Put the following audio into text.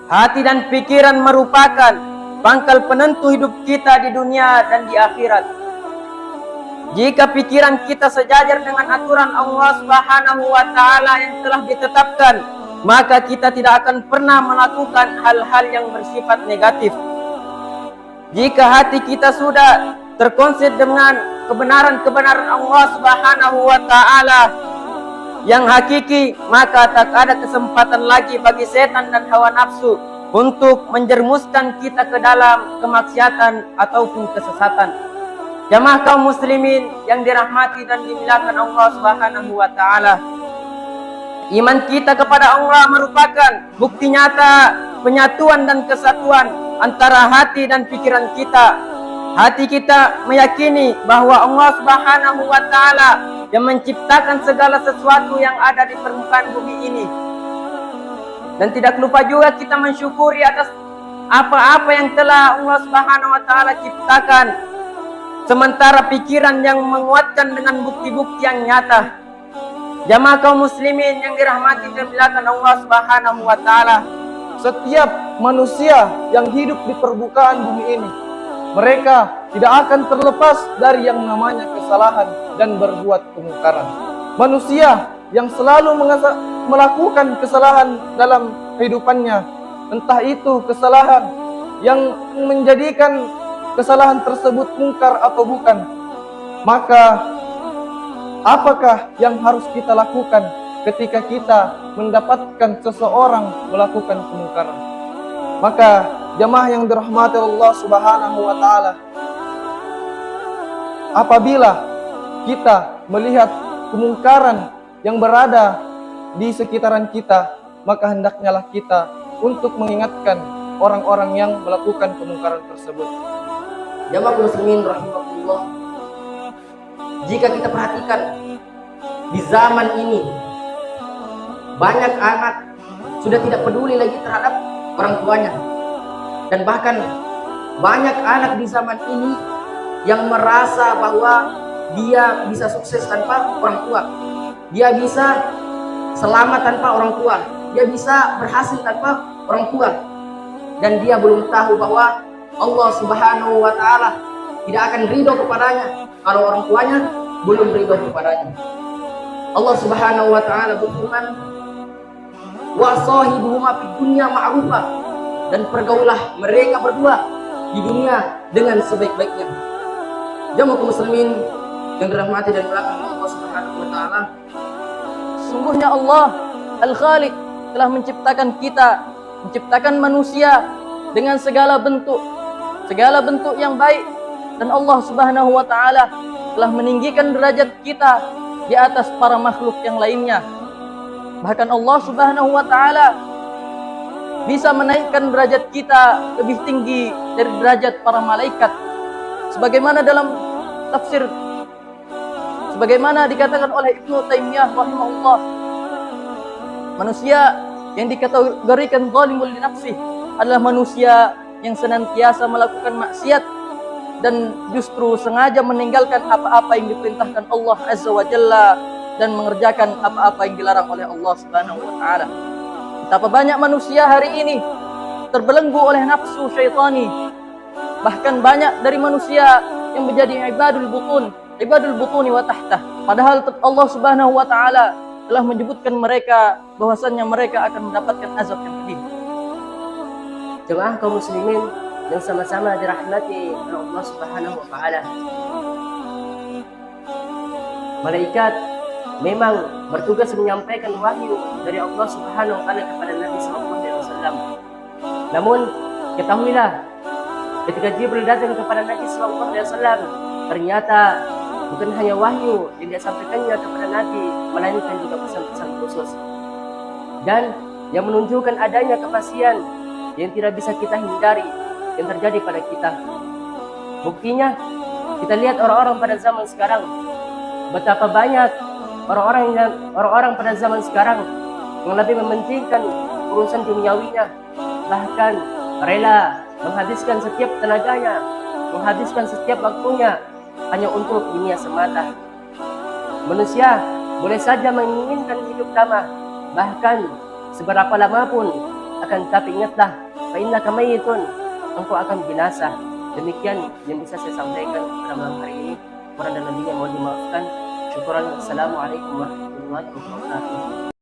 Hati dan pikiran merupakan pangkal penentu hidup kita di dunia dan di akhirat. Jika pikiran kita sejajar dengan aturan Allah Subhanahu wa Ta'ala yang telah ditetapkan, maka kita tidak akan pernah melakukan hal-hal yang bersifat negatif. Jika hati kita sudah terkonsep dengan kebenaran-kebenaran Allah Subhanahu wa Ta'ala yang hakiki, maka tak ada kesempatan lagi bagi setan dan hawa nafsu untuk menjermuskan kita ke dalam kemaksiatan ataupun kesesatan. Jamaah kaum muslimin yang dirahmati dan dimuliakan Allah Subhanahu wa Ta'ala, iman kita kepada Allah merupakan bukti nyata penyatuan dan kesatuan antara hati dan pikiran kita. Hati kita meyakini bahwa Allah Subhanahu wa Ta'ala yang menciptakan segala sesuatu yang ada di permukaan bumi ini. Dan tidak lupa juga kita mensyukuri atas apa-apa yang telah Allah Subhanahu wa Ta'ala ciptakan. Sementara pikiran yang menguatkan dengan bukti-bukti yang nyata. Jamaah kaum muslimin yang dirahmati dan dimuliakan Allah Subhanahu wa Ta'ala, setiap manusia yang hidup di permukaan bumi ini, mereka tidak akan terlepas dari yang namanya kesalahan dan berbuat kemungkaran. Manusia yang selalu melakukan kesalahan dalam kehidupannya, entah itu kesalahan yang menjadikan kesalahan tersebut mungkar atau bukan, maka apakah yang harus kita lakukan ketika kita mendapatkan seseorang melakukan kemungkaran? Maka jamaah yang dirahmati Allah Subhanahu wa Ta'ala, apabila kita melihat kemungkaran yang berada di sekitaran kita, maka hendaknya lah kita untuk mengingatkan orang-orang yang melakukan kemungkaran tersebut. Jamaah muslimin rahimahullah, jika kita perhatikan di zaman ini, banyak anak sudah tidak peduli lagi terhadap orang tuanya, dan bahkan banyak anak di zaman ini yang merasa bahwa dia bisa sukses tanpa orang tua, dia bisa selamat tanpa orang tua, dia bisa berhasil tanpa orang tua, dan dia belum tahu bahwa Allah Subhanahu wa Ta'ala tidak akan ridho kepadanya kalau orang tuanya belum ridho kepadanya. Allah Subhanahu wa Ta'ala berfirman, wa sahibuhuma fid dunya ma'rufah, dan pergaulah mereka berdua di dunia dengan sebaik-baiknya. Jamaah muslimin yang dirahmati dan dimuliakan Allah Subhanahu wa Ta'ala, sungguhnya Allah Al-Khaliq telah menciptakan kita, menciptakan manusia dengan segala bentuk yang baik, dan Allah Subhanahu wa Ta'ala telah meninggikan derajat kita di atas para makhluk yang lainnya. Bahkan Allah Subhanahu wa Ta'ala bisa menaikkan derajat kita lebih tinggi dari derajat para malaikat, sebagaimana dalam tafsir, sebagaimana dikatakan oleh Ibnu Taimiyah rahimahullah, manusia yang dikategorikan zalimul li nafsih adalah manusia yang senantiasa melakukan maksiat dan justru sengaja meninggalkan apa-apa yang diperintahkan Allah Azza wa Jalla dan mengerjakan apa-apa yang dilarang oleh Allah Subhanahu wa Ta'ala. Betapa banyak manusia hari ini terbelenggu oleh nafsu syaitani. Bahkan banyak dari manusia yang menjadi ibadul butuni wa tahtah. Padahal Allah Subhanahu wa Ta'ala telah menyebutkan mereka bahwasannya mereka akan mendapatkan azab yang pedih. jemaah kaum muslimin yang sama-sama dirahmati oleh Allah Subhanahu wa Ta'ala, malaikat memang bertugas menyampaikan wahyu dari Allah Subhanahu wa Ta'ala kepada Nabi sallallahu alaihi wasallam. Namun ketahuilah, ketika Jibril datang kepada Nabi sallallahu alaihi wasallam, ternyata bukan hanya wahyu yang dia sampaikannya kepada Nabi, melainkan juga pesan-pesan khusus dan yang menunjukkan adanya kepastian yang tidak bisa kita hindari yang terjadi pada kita. Buktinya kita lihat orang-orang pada zaman sekarang, betapa banyak orang-orang pada zaman sekarang yang lebih mementingkan urusan duniawinya, bahkan rela menghabiskan setiap tenaganya, menghabiskan setiap waktunya hanya untuk dunia semata. Manusia boleh saja menginginkan hidup damai, Bahkan seberapa lama pun akan tapi ingatlah, fa innaka mayyitun, engkau akan binasa. Demikian yang bisa saya sampaikan pada malam hari ini. Kurang dan lebihnya mohon dimaafkan. Syukuran. Assalamualaikum warahmatullahi wabarakatuh.